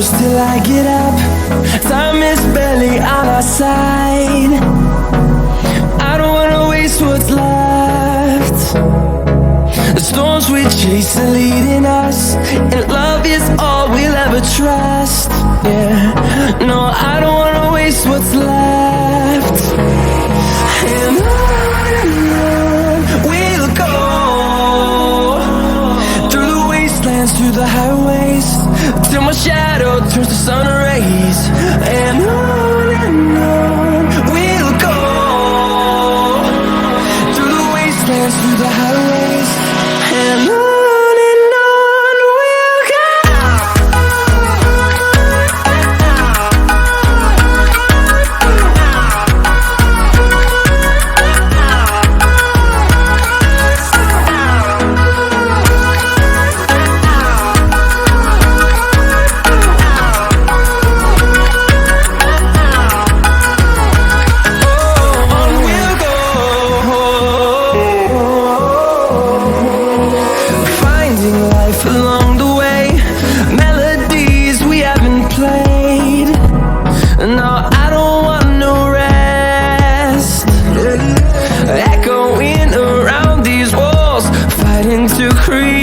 close till I get up. Time is barely on our side. I don't wanna waste what's left. The storms we chase are leading us, and love is all we'll ever trust. Yeah, no, I don't wanna waste what's left. And on we'll go, through the wastelands, through the highways, till my shadow turns to sun rays. And on we'll go, through the wastelands, through the highways, and on we'll go. Along the way, melodies we haven't played. No, I don't want no rest. Echoing around these walls, fighting to create